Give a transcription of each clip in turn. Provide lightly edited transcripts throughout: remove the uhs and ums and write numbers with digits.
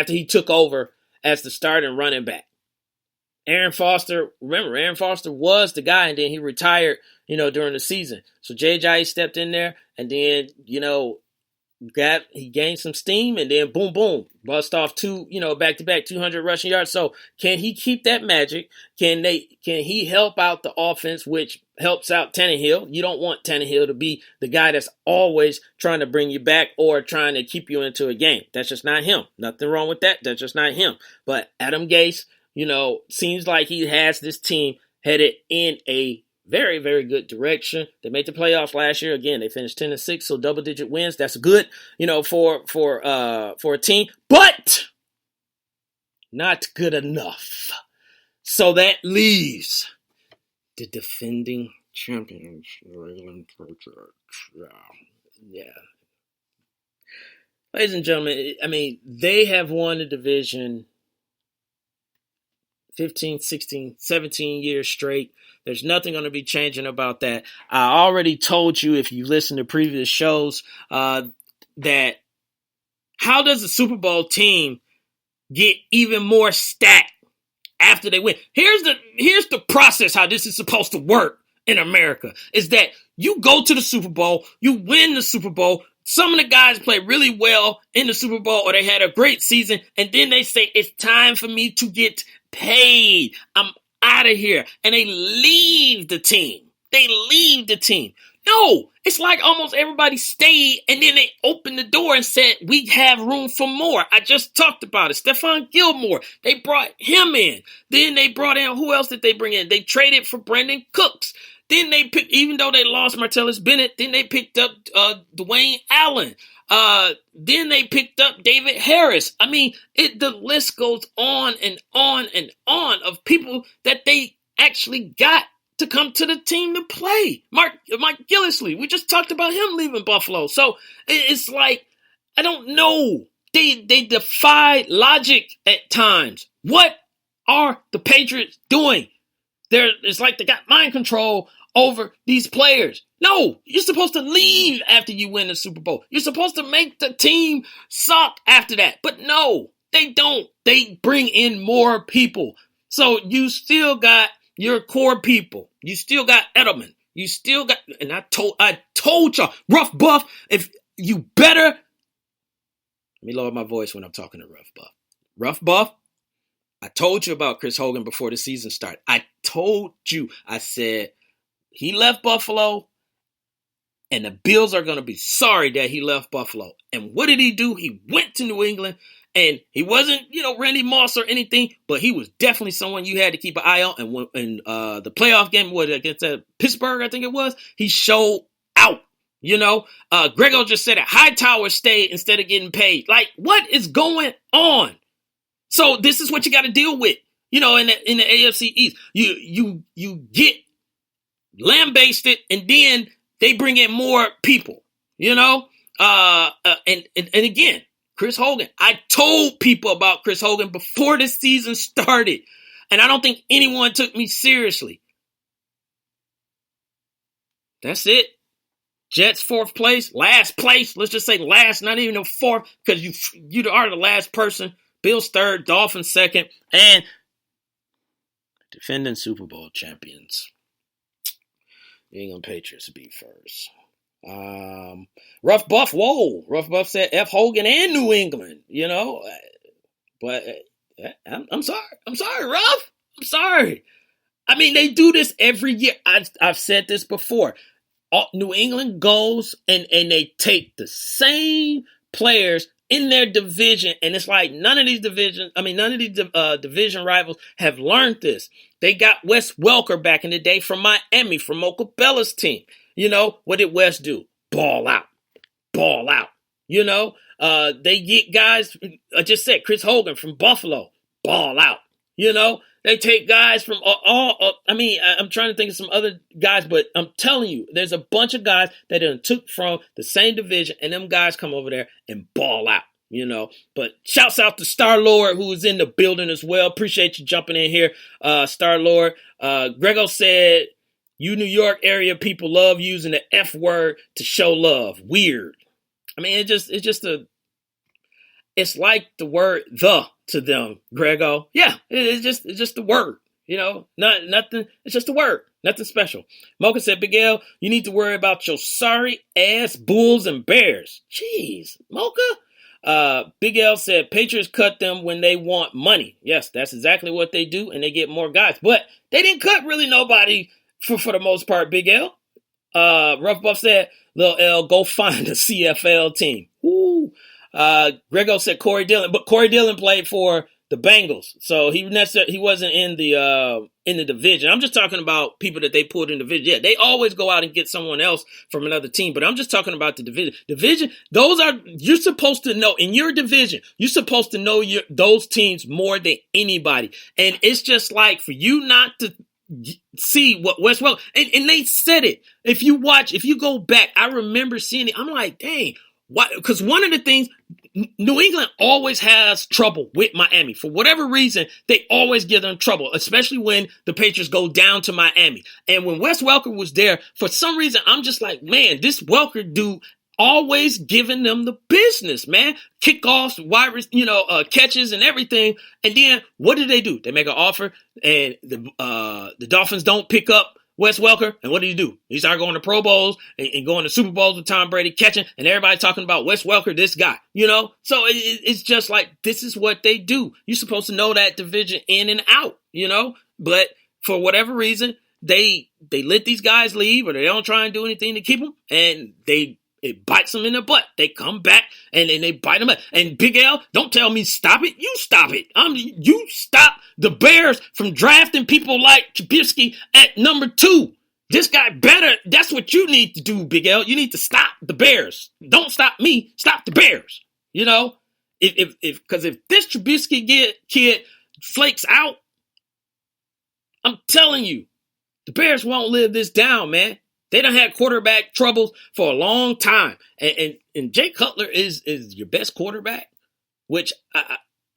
after he took over as the starting running back. Aaron Foster was the guy, and then he retired, during the season. So Jay stepped in there, and then, he gained some steam, and then boom, boom, bust off two, back-to-back 200 rushing yards. So can he keep that magic? Can he help out the offense, which helps out Tannehill? You don't want Tannehill to be the guy that's always trying to bring you back or trying to keep you into a game. That's just not him. Nothing wrong with that. That's just not him. But Adam Gase, seems like he has this team headed in a very, very good direction. They made the playoffs last year. Again, they finished 10-6, so double-digit wins. That's good, for a team, but not good enough. So that leaves the defending champions, New England Patriots. Yeah. Ladies and gentlemen, they have won the division 15, 16, 17 years straight. There's nothing going to be changing about that. I already told you, if you listen to previous shows, that how does a Super Bowl team get even more stacked after they win? Here's the process how this is supposed to work in America, is that you go to the Super Bowl, you win the Super Bowl. Some of the guys play really well in the Super Bowl, or they had a great season, and then they say, it's time for me to get paid. I'm out of here. And they leave the team. No, it's like almost everybody stayed, and then they opened the door and said, we have room for more. I just talked about it. Stephon Gilmore, they brought him in. Then they brought in, who else did they bring in? They traded for Brandon Cooks. Then they picked, even though they lost Martellus Bennett, then they picked up Dwayne Allen. Then they picked up David Harris. The list goes on and on and on of people that they actually got to come to the team to play. Mike Gillislee, we just talked about him leaving Buffalo. So it's like, I don't know. They defy logic at times. What are the Patriots doing? It's like they got mind control over these players. No, you're supposed to leave after you win the Super Bowl. You're supposed to make the team suck after that. But no, they don't. They bring in more people. So you still got your core people. You still got Edelman. You still got, and I told y'all, Rough Buff, if you better, let me lower my voice when I'm talking to Rough Buff. Rough Buff, I told you about Chris Hogan before the season started. I told you, I said, he left Buffalo, and the Bills are going to be sorry that he left Buffalo. And what did he do? He went to New England, and he wasn't, Randy Moss or anything, but he was definitely someone you had to keep an eye on. And when the playoff game against Pittsburgh, I think it was, he showed out. Grego just said it. Hightower stayed instead of getting paid. Like, what is going on? So this is what you got to deal with. In the AFC East, you get lambasted, and then they bring in more people, and again, Chris Hogan. I told people about Chris Hogan before the season started, and I don't think anyone took me seriously. That's it. Jets last place. Let's just say last, not even a fourth, because you are the last person. Bills third, Dolphins second, and defending Super Bowl champions, New England Patriots be first. Rough Buff said F Hogan and New England, but I'm sorry, Ruff. I'm sorry. They do this every year. I've said this before. New England goes and they take the same players in their division, and it's like none of these division rivals have learned this. They got Wes Welker back in the day from Miami, from Mocha Bella's team. What did Wes do? Ball out. They get guys, I just said, Chris Hogan from Buffalo, ball out. They take guys from I'm trying to think of some other guys, but I'm telling you, there's a bunch of guys that took from the same division, and them guys come over there and ball out, But shouts out to Star-Lord, who is in the building as well. Appreciate you jumping in here, Star-Lord. Grego said, you New York area people love using the F word to show love. Weird. it's like the word "the" to them, Grego. Yeah, it's just the word. Nothing. It's just a word. Nothing special. Mocha said, Big L, you need to worry about your sorry ass Bulls and Bears. Jeez, Mocha. Big L said, Patriots cut them when they want money. Yes, that's exactly what they do, and they get more guys. But they didn't cut really nobody for the most part, Big L. Rough Buff said, Lil L, go find a CFL team. Woo. Grego said Corey Dillon, but Corey Dillon played for the Bengals, so he wasn't in the division. I'm just talking about people that they pulled in the division. Yeah, they always go out and get someone else from another team, but I'm just talking about the division. You're supposed to know in your division. You're supposed to know those teams more than anybody, and it's just like for you not to see what Westwell and they said it. If you go back, I remember seeing it. I'm like, dang, why? Because one of the things. New England always has trouble with Miami. For whatever reason, they always give them trouble, especially when the Patriots go down to Miami. And when Wes Welker was there, for some reason, I'm just like, man, this Welker dude always giving them the business, man. Kickoffs, catches and everything. And then what do? They make an offer, and the Dolphins don't pick up Wes Welker, and what do? He started going to Pro Bowls and going to Super Bowls with Tom Brady, catching, and everybody talking about Wes Welker, this guy, So it's just like, this is what they do. You're supposed to know that division in and out, But for whatever reason, they let these guys leave, or they don't try and do anything to keep them, and it bites them in the butt. They come back and then they bite them up. And Big L, don't tell me stop it. You stop it. You stop the Bears from drafting people like Trubisky at number 2. This guy better. That's what you need to do, Big L. You need to stop the Bears. Don't stop me. Stop the Bears. Because if this Trubisky kid flakes out, I'm telling you, the Bears won't live this down, man. They done had quarterback troubles for a long time. And Jay Cutler is your best quarterback, which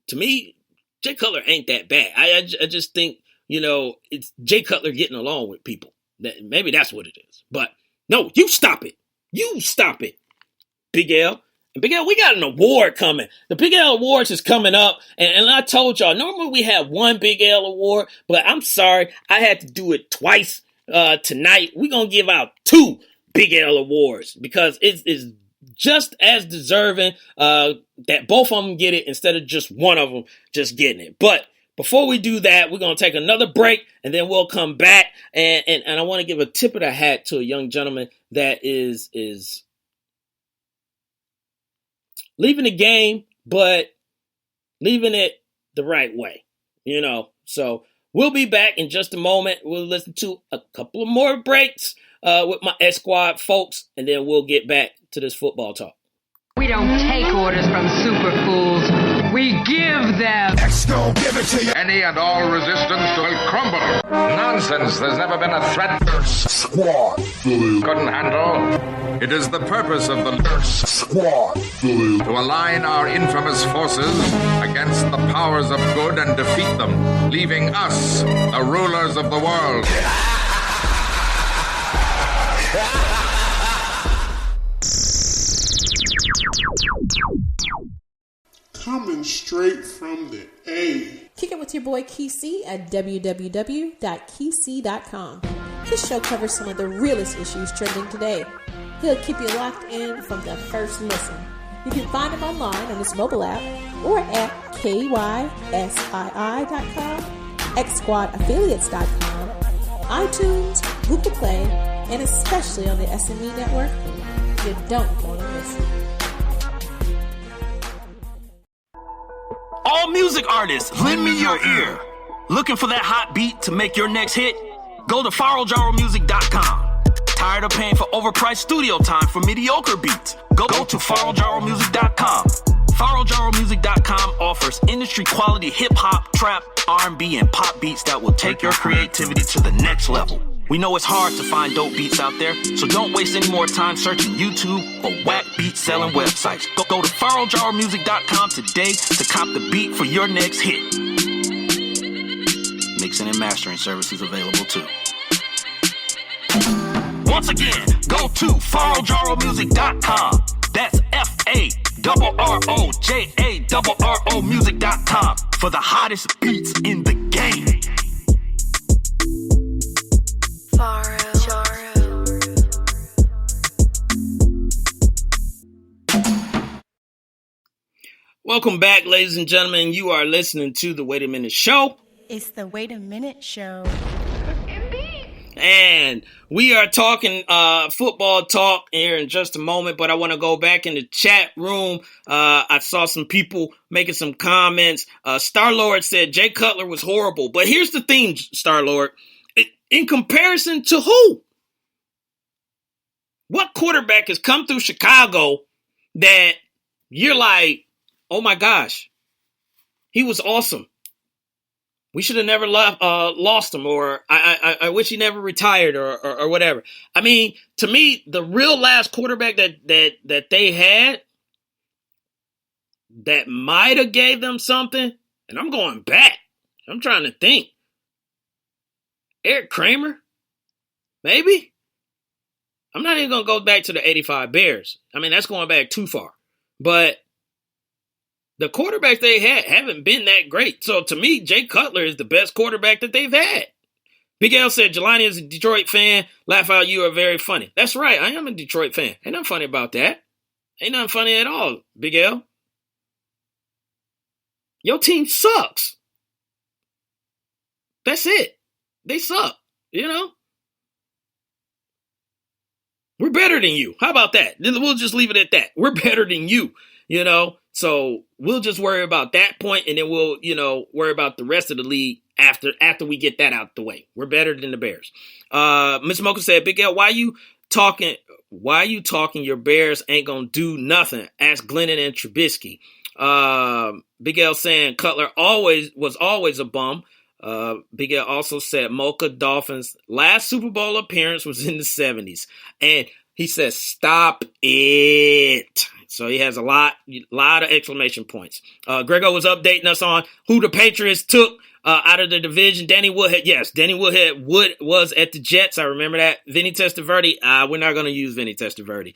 to me, Jay Cutler ain't that bad. I just think, it's Jay Cutler getting along with people. Maybe that's what it is. But no, you stop it. You stop it, Big L. And Big L, we got an award coming. The Big L Awards is coming up. And I told y'all, normally we have one Big L Award, but I'm sorry, I had to do it twice. Tonight, we're going to give out 2 Big L Awards because it's just as deserving that both of them get it instead of just one of them just getting it. But before we do that, we're going to take another break and then we'll come back. And I want to give a tip of the hat to a young gentleman that is leaving the game, but leaving it the right way, So we'll be back in just a moment. We'll listen to a couple of more breaks with my S Squad folks, and then we'll get back to this football talk. We don't take orders from super fools. We give them. X don't give it to you. Any and all resistance will crumble. Nonsense. There's never been a threat. Squad Couldn't handle. It is the purpose of the Squad to align our infamous forces against the powers of good and defeat them, leaving us, the rulers of the world. Coming straight from the A. Kick it with your boy Kesey at www.kesey.com. This show covers some of the realest issues trending today. He'll keep you locked in from the first listen. You can find him online on his mobile app or at kysii.com, xsquadaffiliates.com, iTunes, Google Play, and especially on the SME network. You don't want to miss it. All music artists, lend me your ear. Looking for that hot beat to make your next hit? Go to farrelljaromusic.com. Tired of paying for overpriced studio time for mediocre beats? Go to farrelljaromusic.com. farrelljaromusic.com offers industry quality hip-hop, trap, R&B, and pop beats that will take your creativity to the next level. We know it's hard to find dope beats out there, so don't waste any more time searching YouTube or whack beat selling websites. Go to farrelljaromusic.com today to cop the beat for your next hit. Mixing and mastering services available too. Once again, go to farrelljaromusic.com. That's FARROJA.com. KROMusic.com for the hottest beats in the game. Welcome back, ladies and gentlemen. You are listening to the Wait a Minute Show. It's the Wait a Minute Show. And we are talking football talk here in just a moment, but I want to go back in the chat room. I saw some people making some comments. Star-Lord said Jay Cutler was horrible. But here's the thing, Star-Lord. In comparison to who? What quarterback has come through Chicago that you're like, oh my gosh, he was awesome. We should have never lost him, or I wish he never retired, or whatever. I mean, to me, the real last quarterback that they had that might have gave them something, and I'm going back. I'm trying to think. Eric Kramer? Maybe? I'm not even going to go back to the 85 Bears. I mean, that's going back too far. But the quarterbacks they had haven't been that great. So to me, Jay Cutler is the best quarterback that they've had. Big L said, Jelani is a Detroit fan. Laugh out, you are very funny. That's right. I am a Detroit fan. Ain't nothing funny about that. Ain't nothing funny at all, Big L. Your team sucks. That's it. They suck, you know? We're better than you. How about that? We'll just leave it at that. We're better than you, you know? So we'll just worry about that point, and then we'll, worry about the rest of the league after we get that out the way. We're better than the Bears. Mr. Mocha said, Big L, why you talking? Your Bears ain't gonna do nothing. Ask Glennon and Trubisky. Big L saying Cutler was always a bum. Big L also said Mocha Dolphins' last Super Bowl appearance was in the 70s. And he says, stop it. So he has a lot of exclamation points. Grego was updating us on who the Patriots took out of the division. Danny Woodhead. Yes, Danny Woodhead was at the Jets. I remember that. Vinny Testaverde. We're not going to use Vinny Testaverde.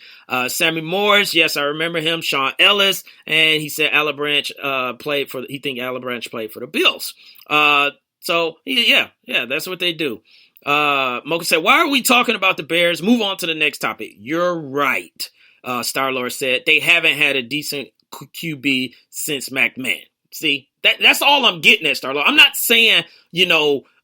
Sammy Morris. Yes, I remember him. Sean Ellis. And he said Alabranch played for the Bills. So, yeah, that's what they do. Mocha said, why are we talking about the Bears? Move on to the next topic. You're right. Star-Lord said, they haven't had a decent QB since McMahon. See, that's all I'm getting at, Star-Lord. I'm not saying,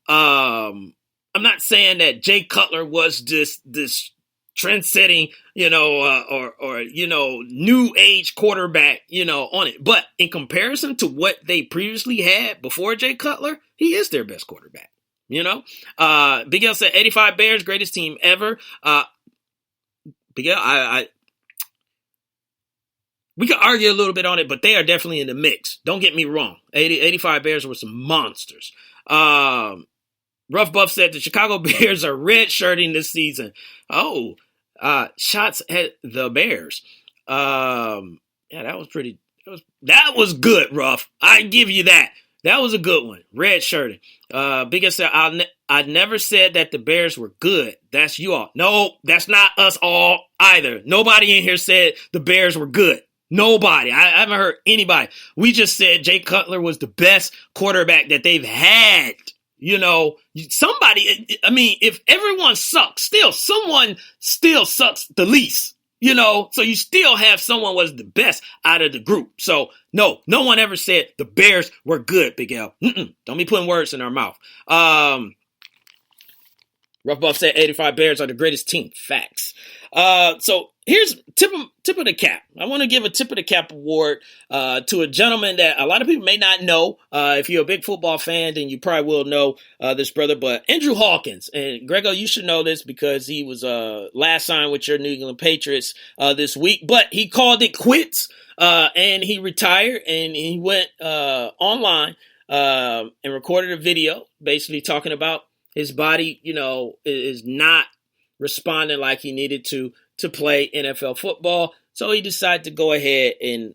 I'm not saying that Jay Cutler was this trend-setting, or new age quarterback, on it. But in comparison to what they previously had before Jay Cutler, he is their best quarterback. Big L said 85 Bears, greatest team ever. Big L, we could argue a little bit on it, but they are definitely in the mix. Don't get me wrong. 85 Bears were some monsters. Rough Buff said the Chicago Bears are red-shirting this season. Oh, shots at the Bears. Yeah, that was pretty. That was good, Rough. I give you that. That was a good one. Red-shirting. Big S said, I never said that the Bears were good. That's you all. No, that's not us all either. Nobody in here said the Bears were good. Nobody. I haven't heard anybody. We just said Jay Cutler was the best quarterback that they've had. Somebody, I mean, if everyone sucks, someone still sucks the least. So you still have someone was the best out of the group. So no one ever said the Bears were good, Big L. Don't be putting words in our mouth. Rough Buff said 85 Bears are the greatest team. Facts. So here's tip of the cap. I want to give a tip of the cap award to a gentleman that a lot of people may not know. If you're a big football fan, then you probably will know this brother. But Andrew Hawkins, and Grego, you should know this because he was last signed with your New England Patriots this week. But he called it quits and he retired and he went online and recorded a video basically talking about his body, is not responding like he needed to play NFL football. So he decided to go ahead and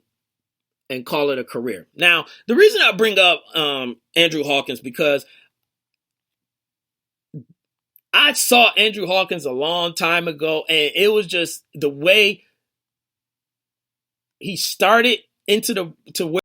call it a career. Now, the reason I bring up Andrew Hawkins, because I saw Andrew Hawkins a long time ago, and it was just the way he started to where